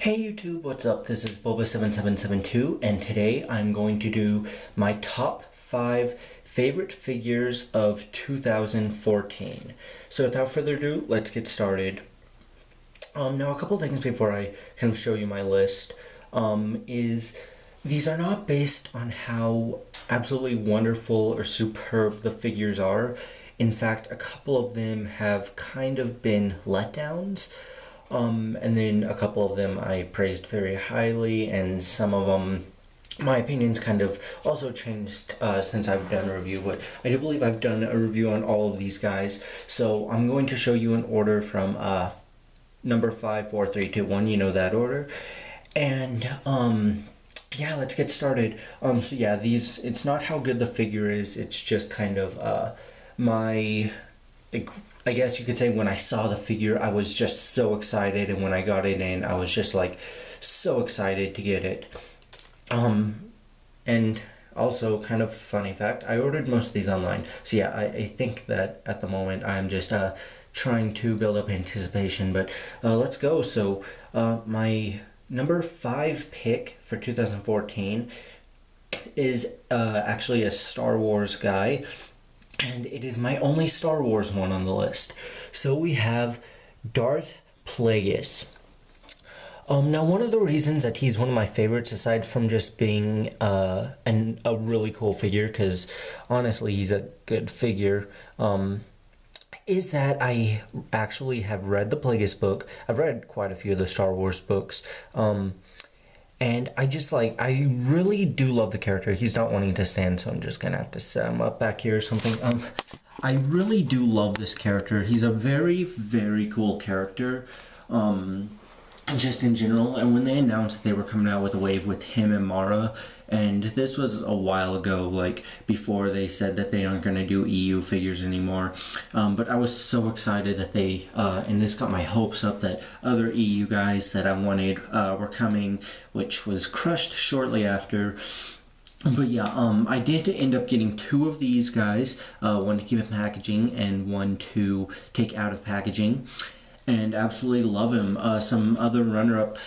Hey YouTube, what's up? This is Boba7772 and today I'm going to do my top 5 favorite figures of 2014. So without further ado, let's get started. Now a couple things before I kind of show you my list is these are not based on how absolutely wonderful or superb the figures are. In fact, a couple of them have kind of been letdowns. And then a couple of them I praised very highly, and some of them, my opinions kind of also changed since I've done a review, but I do believe I've done a review on all of these guys. So I'm going to show you an order from number 5, 4, 3, 2, 1, you know that order. And yeah, let's get started. So yeah, these, it's not how good the figure is, it's just kind of my, like, I guess you could say when I saw the figure, I was just so excited, and when I got it in, I was just like so excited to get it. And also, kind of funny fact, I ordered most of these online. So yeah, I think that at the moment I'm just trying to build up anticipation, but let's go. So my number 5 pick for 2014 is actually a Star Wars guy. And it is my only Star Wars one on the list. So we have Darth Plagueis. Now, one of the reasons that he's one of my favorites, aside from just being a really cool figure, because honestly he's a good figure, is that I actually have read the Plagueis book. I've read quite a few of the Star Wars books. And I just I really do love the character. He's not wanting to stand, so I'm just gonna have to set him up back here or something. I really do love this character. He's a very, very cool character, just in general. And when they announced they were coming out with a wave with him and Mara, and this was a while ago, like before they said that they aren't gonna do EU figures anymore. But I was so excited that they, and this got my hopes up that other EU guys that I wanted were coming, which was crushed shortly after. But yeah, I did end up getting 2 of these guys, one to keep in packaging and one to take out of packaging. And absolutely love him. Some other runner-up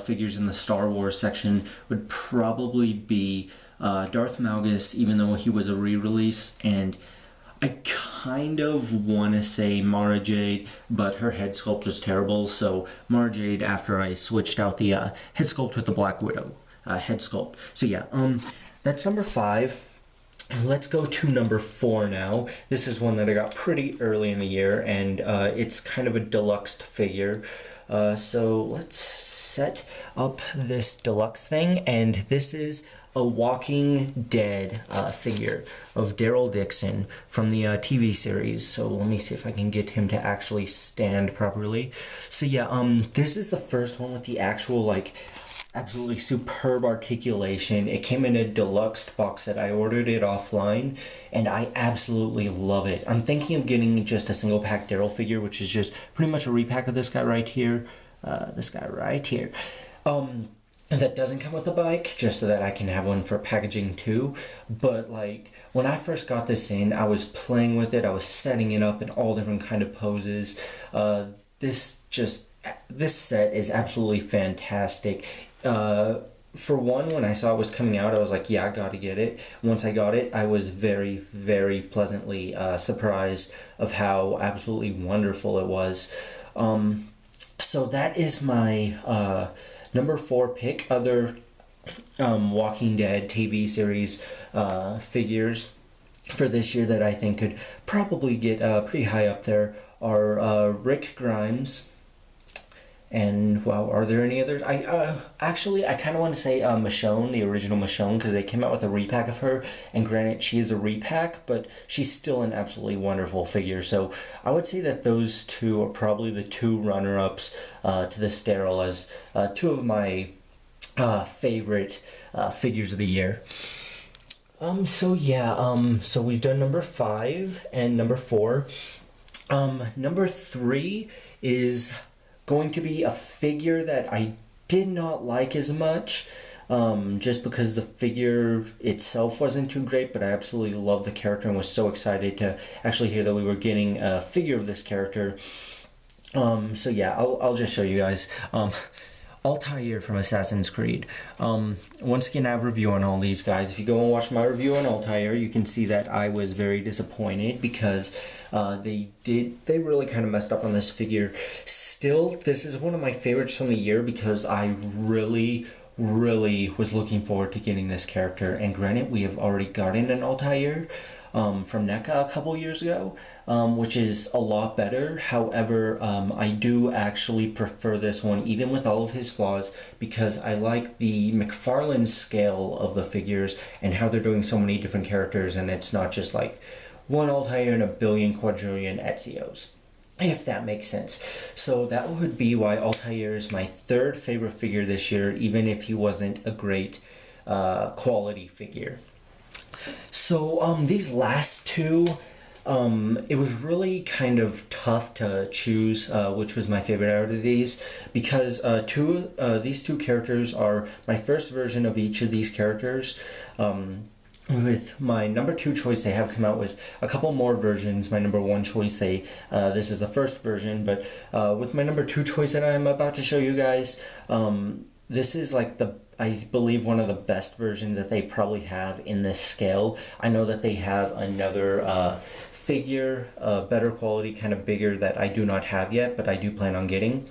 figures in the Star Wars section would probably be Darth Malgus, even though he was a re-release, and I kind of want to say Mara Jade, but her head sculpt was terrible, so Mara Jade after I switched out the head sculpt with the Black Widow head sculpt. So yeah, that's number 5. Let's go to number 4 now. This is one that I got pretty early in the year, and it's kind of a deluxe figure. So let's set up this deluxe thing, and this is a Walking Dead figure of Daryl Dixon from the TV series. So let me see if I can get him to actually stand properly. So yeah, this is the first one with the actual absolutely superb articulation. It came in a deluxe box set. I ordered it offline, and I absolutely love it. I'm thinking of getting just a single pack Daryl figure, which is just pretty much a repack of this guy right here. That doesn't come with a bike, just so that I can have one for packaging too. But when I first got this in, I was playing with it. I was setting it up in all different kind of poses. This set is absolutely fantastic. For one, when I saw it was coming out, I was like, yeah, I gotta get it. Once I got it, I was very, very pleasantly surprised of how absolutely wonderful it was. So that is my number 4 pick. Other Walking Dead TV series figures for this year that I think could probably get pretty high up there are Rick Grimes. And, well, are there any others? Actually, I kind of want to say Michonne, the original Michonne, because they came out with a repack of her, and granted, she is a repack, but she's still an absolutely wonderful figure. So I would say that those 2 are probably the 2 runner-ups to this Daryl as 2 of my favorite figures of the year. So yeah, so we've done number 5 and number 4. Number 3 is going to be a figure that I did not like as much, just because the figure itself wasn't too great, but I absolutely love the character and was so excited to actually hear that we were getting a figure of this character. So yeah, I'll just show you guys. Altair from Assassin's Creed. Once again, I have a review on all these guys. If you go and watch my review on Altair, you can see that I was very disappointed because they really kind of messed up on this figure. Still, this is one of my favorites from the year because I really was looking forward to getting this character. And granted, we have already gotten an Altair from NECA a couple years ago, which is a lot better. However, I do actually prefer this one, even with all of his flaws, because I like the McFarlane scale of the figures and how they're doing so many different characters, and it's not just like one Altair and a billion quadrillion Ezio's, if that makes sense. So that would be why Altair is my third favorite figure this year, even if he wasn't a great quality figure. So these last two, it was really kind of tough to choose which was my favorite out of these, because these two characters are my first version of each of these characters. With my number 2 choice, they have come out with a couple more versions. My number 1 choice, this is the first version, but with my number 2 choice that I'm about to show you guys, this is like I believe one of the best versions that they probably have in this scale. I know that they have another figure, better quality, kind of bigger, that I do not have yet, but I do plan on getting.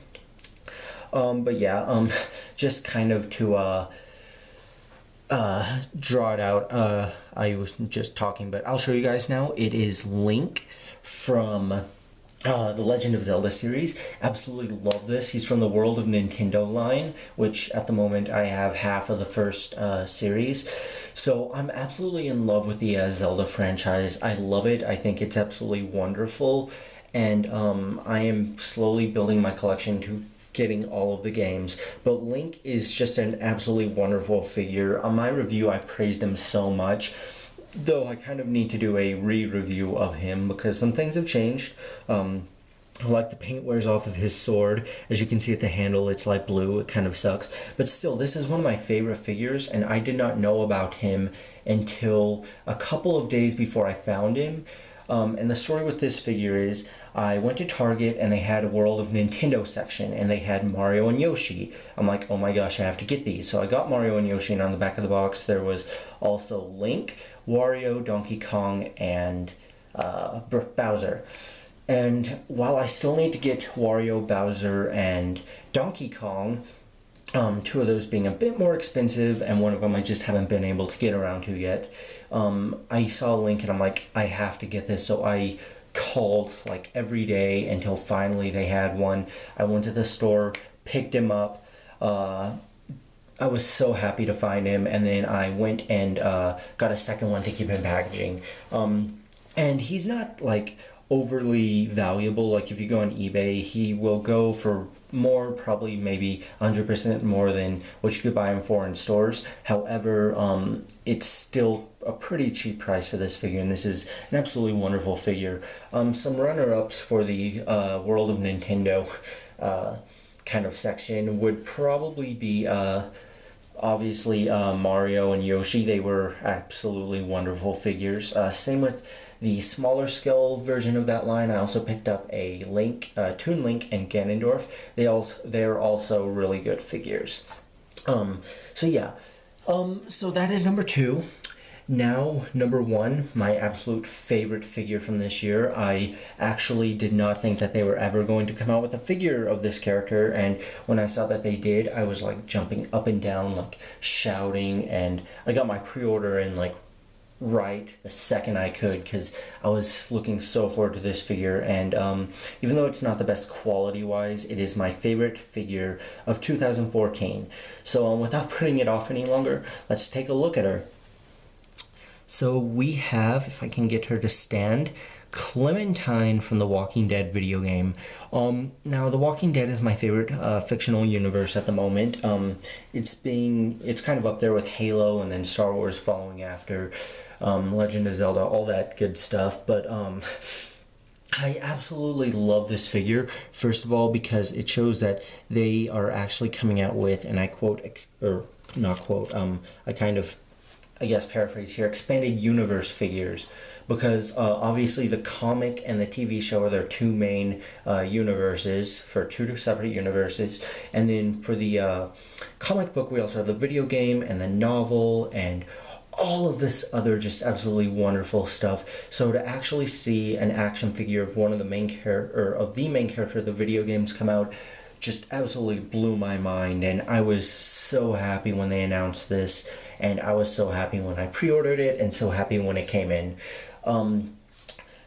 But yeah, just kind of to draw it out, I was just talking, but I'll show you guys now. It is Link from the Legend of Zelda series. Absolutely love this. He's from the World of Nintendo line, which at the moment I have half of the first series. So I'm absolutely in love with the Zelda franchise. I love it. I think it's absolutely wonderful. And I am slowly building my collection to getting all of the games. But Link is just an absolutely wonderful figure. On my review, I praised him so much, though I kind of need to do a re-review of him because some things have changed. Like the paint wears off of his sword. As you can see at the handle, it's light blue. It kind of sucks. But still, this is one of my favorite figures, and I did not know about him until a couple of days before I found him. And the story with this figure is, I went to Target and they had a World of Nintendo section and they had Mario and Yoshi. I'm like, oh my gosh, I have to get these. So I got Mario and Yoshi, and on the back of the box there was also Link, Wario, Donkey Kong, and Bowser. And while I still need to get Wario, Bowser, and Donkey Kong, 2 of those being a bit more expensive, and one of them I just haven't been able to get around to yet, I saw Link and I'm like, I have to get this. So I called like every day until finally they had one. I went to the store, picked him up. I was so happy to find him, and then I went and got a second one to keep in packaging. And he's not like overly valuable. Like if you go on eBay, he will go for more, probably maybe 100% more than what you could buy him for in stores. However, it's still a pretty cheap price for this figure, and this is an absolutely wonderful figure. Some runner-ups for the World of Nintendo kind of section would probably be obviously Mario and Yoshi. They were absolutely wonderful figures. Same with the smaller scale version of that line. I also picked up a Link, Toon Link, and Ganondorf. They're also really good figures. So yeah, so that is number 2. Now, number 1, my absolute favorite figure from this year. I actually did not think that they were ever going to come out with a figure of this character, and when I saw that they did, I was like jumping up and down, like shouting, and I got my pre-order in like right the second I could, because I was looking so forward to this figure. And even though it's not the best quality wise, it is my favorite figure of 2014. So without putting it off any longer, let's take a look at her. So we have, if I can get her to stand, Clementine from the Walking Dead video game. Now, The Walking Dead is my favorite fictional universe at the moment. It's kind of up there with Halo, and then Star Wars following after, Legend of Zelda, all that good stuff. But I absolutely love this figure, first of all, because it shows that they are actually coming out with, and I quote, or not quote, I kind of I guess paraphrase here, expanded universe figures, because obviously the comic and the TV show are their two main universes, for two separate universes, and then for the comic book we also have the video game and the novel and all of this other just absolutely wonderful stuff. So to actually see an action figure of one of the main character, or of the main character of the video games come out, just absolutely blew my mind, and I was so happy when they announced this, and I was so happy when I pre-ordered it, and so happy when it came in.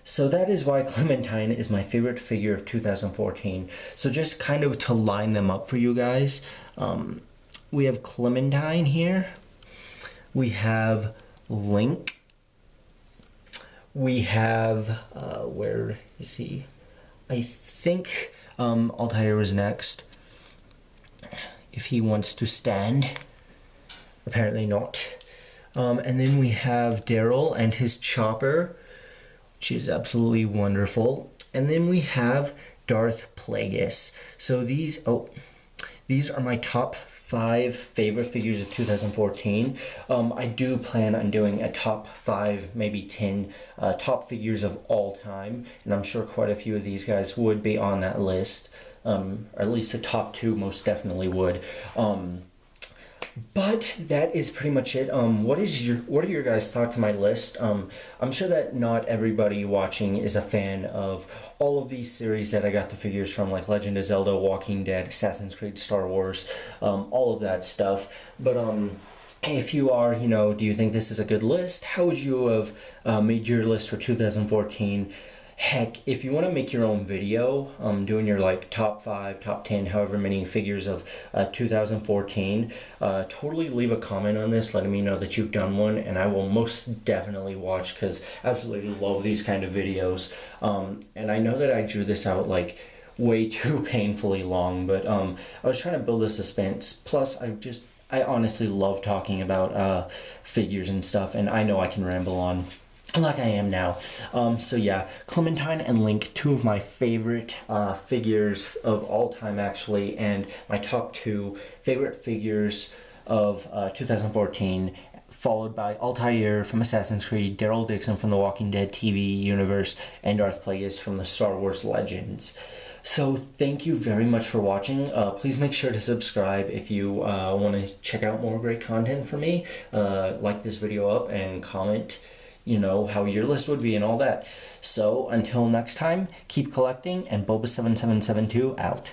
So that is why Clementine is my favorite figure of 2014. So just kind of to line them up for you guys, we have Clementine here, we have Link, we have, where is he? I think Altair is next, if he wants to stand. Apparently not. And then we have Daryl and his chopper, which is absolutely wonderful. And then we have Darth Plagueis. So these are my top 5 favorite figures of 2014. I do plan on doing a top 5, maybe 10 top figures of all time, and I'm sure quite a few of these guys would be on that list. Or at least the top 2 most definitely would. But that is pretty much it. What are your guys' thoughts on my list? I'm sure that not everybody watching is a fan of all of these series that I got the figures from, like Legend of Zelda, Walking Dead, Assassin's Creed, Star Wars, all of that stuff. But if you are, do you think this is a good list? How would you have made your list for 2014? Heck, if you want to make your own video, doing your like top 5, top 10, however many figures of 2014, totally leave a comment on this letting me know that you've done one, and I will most definitely watch, because I absolutely love these kind of videos. And I know that I drew this out like way too painfully long, but I was trying to build a suspense. Plus, I honestly love talking about figures and stuff, and I know I can ramble on like I am now. So yeah, Clementine and Link, 2 of my favorite figures of all time actually, and my top 2 favorite figures of 2014, followed by Altair from Assassin's Creed, Daryl Dixon from the Walking Dead TV universe, and Darth Plagueis from the Star Wars Legends. So thank you very much for watching. Please make sure to subscribe if you want to check out more great content from me. Like this video up and comment how your list would be and all that. So until next time, keep collecting, and Boba7772 out.